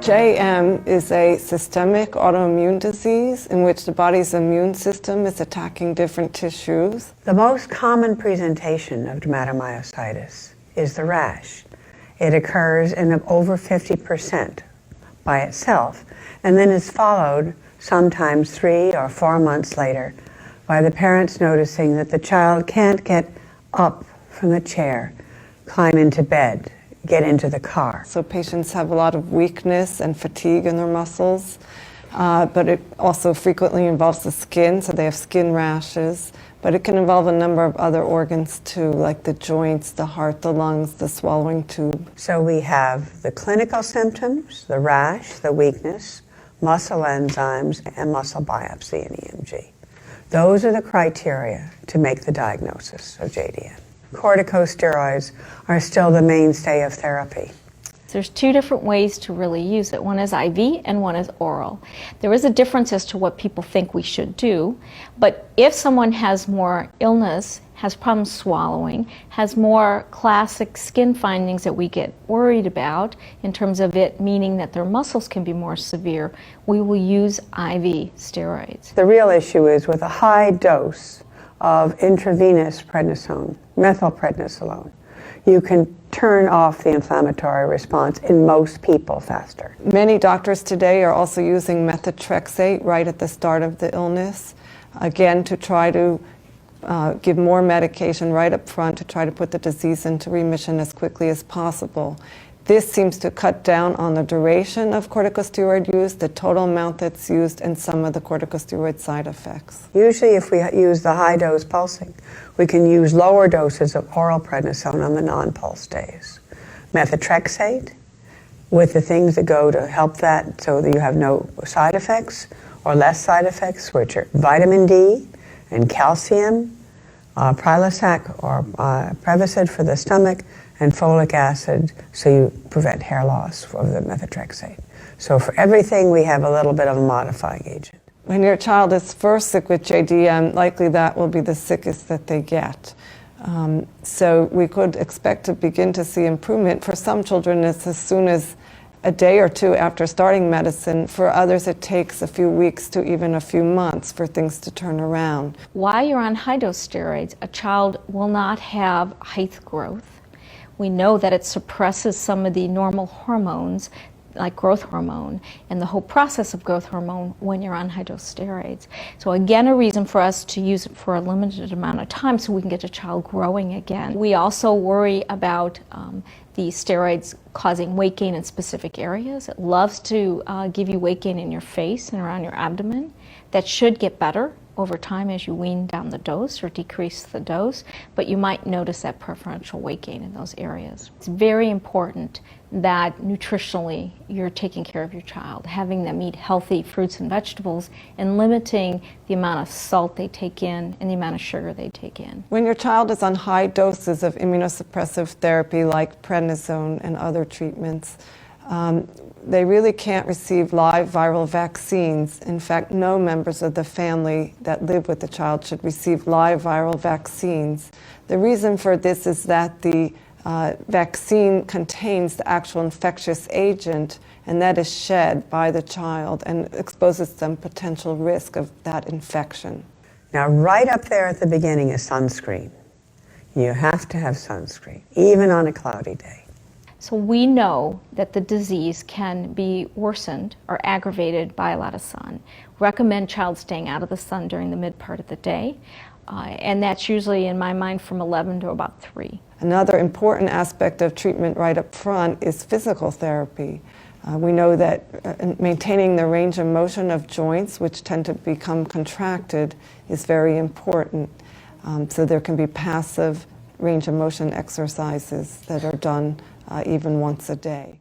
JM is a systemic autoimmune disease in which the body's immune system is attacking different tissues. The most common presentation of dermatomyositis is the rash. It occurs in over 50% by itself, and then is followed sometimes 3 or 4 months later by the parents noticing that the child can't get up from the chair, climb into bed, get into the car. So patients have a lot of weakness and fatigue in their muscles, but it also frequently involves the skin, so they have skin rashes. But it can involve a number of other organs too, like the joints, the heart, the lungs, the swallowing tube. So we have the clinical symptoms, the rash, the weakness, muscle enzymes, and muscle biopsy and EMG. Those are the criteria to make the diagnosis of JDN. Corticosteroids are still the mainstay of therapy. There's 2 different ways to really use it. One is IV and one is oral. There is a difference as to what people think we should do, but if someone has more illness, has problems swallowing, has more classic skin findings that we get worried about in terms of it meaning that their muscles can be more severe, we will use IV steroids. The real issue is with a high dose of intravenous prednisone, methylprednisolone, you can turn off the inflammatory response in most people faster. Many doctors today are also using methotrexate right at the start of the illness, again to try to give more medication right up front to try to put the disease into remission as quickly as possible. This seems to cut down on the duration of corticosteroid use, the total amount that's used, and some of the corticosteroid side effects. Usually if we use the high dose pulsing, we can use lower doses of oral prednisone on the non-pulse days. Methotrexate, with the things that go to help that so that you have no side effects or less side effects, which are vitamin D and calcium, Prilosec or Prevacid for the stomach, and folic acid, so you prevent hair loss of the methotrexate. So for everything, we have a little bit of a modifying agent. When your child is first sick with JDN, likely that will be the sickest that they get. So we could expect to begin to see improvement. For some children, it's as soon as a day or 2 after starting medicine. For others, it takes a few weeks to even a few months for things to turn around. While you're on high-dose steroids, a child will not have height growth. We know that it suppresses some of the normal hormones, like growth hormone, and the whole process of growth hormone when you're on high-dose steroids. So again, a reason for us to use it for a limited amount of time so we can get a child growing again. We also worry about the steroids causing weight gain in specific areas. It loves to give you weight gain in your face and around your abdomen. That should get better over time as you wean down the dose or decrease the dose, but you might notice that preferential weight gain in those areas. It's very important that nutritionally you're taking care of your child, having them eat healthy fruits and vegetables and limiting the amount of salt they take in and the amount of sugar they take in. When your child is on high doses of immunosuppressive therapy like prednisone and other treatments, they really can't receive live viral vaccines. In fact, no members of the family that live with the child should receive live viral vaccines. The reason for this is that the vaccine contains the actual infectious agent, and that is shed by the child and exposes them potential risk of that infection. Now, right up there at the beginning is sunscreen. You have to have sunscreen, even on a cloudy day. So we know that the disease can be worsened or aggravated by a lot of sun. Recommend child staying out of the sun during the mid part of the day, and that's usually, in my mind, from 11 to about 3. Another important aspect of treatment right up front is physical therapy. We know that maintaining the range of motion of joints, which tend to become contracted, is very important. So there can be passive range of motion exercises that are done even once a day.